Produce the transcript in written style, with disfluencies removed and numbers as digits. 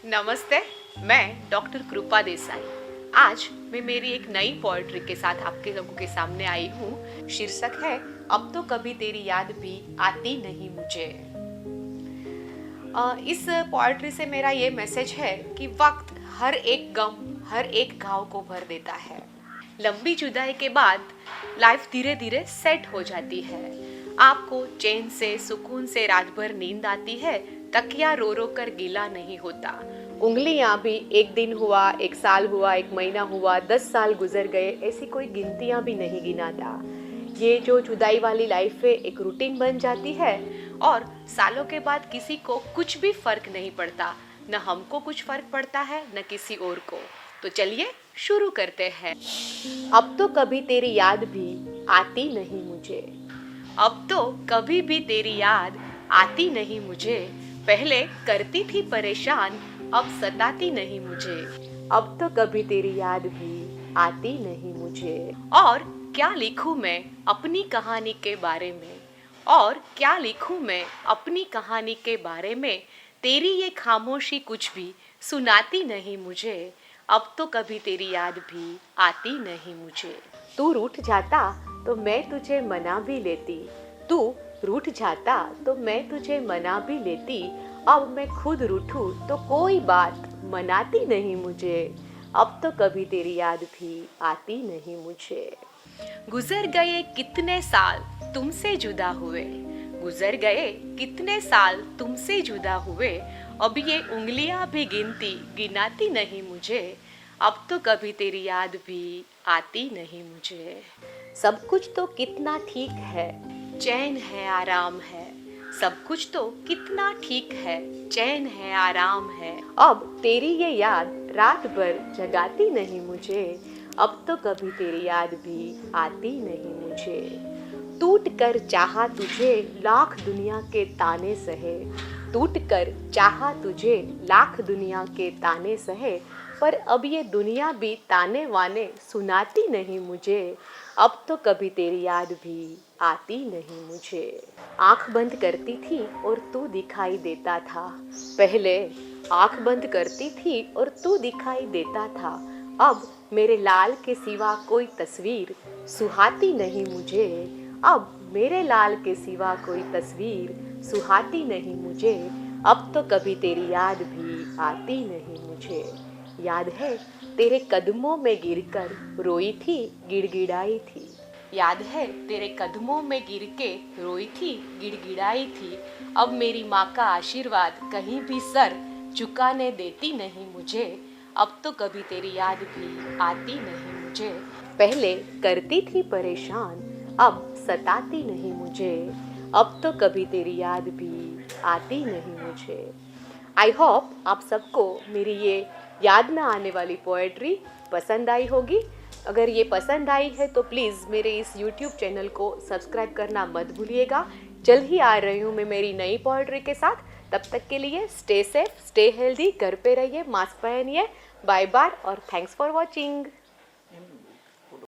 नमस्ते, मैं डॉक्टर कृपा देसाई। आज मैं मेरी एक नई पोएट्री के साथ आपके लोगों के सामने आई हूँ। शीर्षक है अब तो कभी तेरी याद भी आती नहीं मुझे। इस पोएट्री से मेरा ये मैसेज है कि वक्त हर एक गम, हर एक घाव को भर देता है। लंबी जुदाई के बाद लाइफ धीरे धीरे सेट हो जाती है। आपको चैन से, सुकून से रात भर नींद आती है। तकिया रो रो कर गीला नहीं होता। उंगलियां भी एक दिन हुआ, एक साल हुआ, एक महीना हुआ, 10 साल गुजर गए, ऐसी कोई गिनतियां भी नहीं गिनाता। ये जो जुदाई वाली लाइफ है एक रूटीन बन जाती है और सालों के बाद किसी को कुछ भी फर्क नहीं पड़ता। न हमको कुछ फर्क पड़ता है न किसी और को। तो चलिए शुरू करते हैं। अब तो कभी तेरी याद भी आती नहीं मुझे। अब तो कभी भी तेरी याद आती नहीं मुझे। पहले करती थी परेशान, अब सताती नहीं मुझे। अब तो कभी तेरी याद भी आती नहीं मुझे। और क्या लिखूं मैं अपनी कहानी के बारे में, और क्या लिखूं मैं अपनी कहानी के बारे में। तेरी ये खामोशी कुछ भी सुनाती नहीं मुझे। अब तो कभी तेरी याद भी आती नहीं मुझे। तू रूठ जाता तो मैं तुझे मना भी लेती। तू रूठ जाता तो मैं तुझे मना भी लेती। अब मैं खुद रूठूं तो कोई बात मनाती नहीं मुझे। अब तो कभी तेरी याद भी आती नहीं मुझे। गुजर गए कितने साल तुमसे जुदा हुए। गुजर गए कितने साल तुमसे जुदा हुए। अब ये उंगलियां भी गिनाती नहीं मुझे। अब तो कभी तेरी याद भी आती नहीं मुझे। सब कुछ तो कितना ठीक है, चैन है, आराम है। सब कुछ तो कितना ठीक है, चैन है, आराम है। अब तेरी ये याद रात भर जगाती नहीं मुझे। अब तो कभी तेरी याद भी आती नहीं मुझे। टूट कर चाहा तुझे लाख दुनिया के ताने सहे। टूट कर चाहा तुझे लाख दुनिया के ताने सहे। पर अब ये दुनिया भी ताने वाने सुनाती नहीं मुझे। अब तो कभी तेरी याद भी आती नहीं मुझे। आंख बंद करती थी और तू दिखाई देता था। पहले आंख बंद करती थी और तू दिखाई देता था। अब मेरे लाल के सिवा कोई तस्वीर सुहाती नहीं मुझे। अब मेरे लाल के सिवा कोई तस्वीर सुहाती नहीं मुझे। अब तो कभी तेरी याद भी आती नहीं मुझे। याद है तेरे कदमों में गिरकर रोई थी, गिड़गिड़ाई थी। याद है तेरे कदमों में गिर के रोई थी, गिड़गिड़ाई थी। अब मेरी माँ का आशीर्वाद कहीं भी सर झुकाने देती नहीं मुझे। अब तो कभी तेरी याद भी आती नहीं मुझे। पहले करती थी परेशान, अब सताती नहीं मुझे। अब तो कभी तेरी याद भी आती नहीं मुझे। आई होप आप सबको मेरी ये याद ना आने वाली पोएट्री पसंद आई होगी। अगर ये पसंद आई है तो प्लीज़ मेरे इस YouTube चैनल को सब्सक्राइब करना मत भूलिएगा। जल्द ही आ रही हूँ मैं मेरी नई पोएट्री के साथ। तब तक के लिए स्टे सेफ, स्टे हेल्दी, घर पे रहिए, मास्क पहनिए। बाय बाय और थैंक्स फॉर वॉचिंग।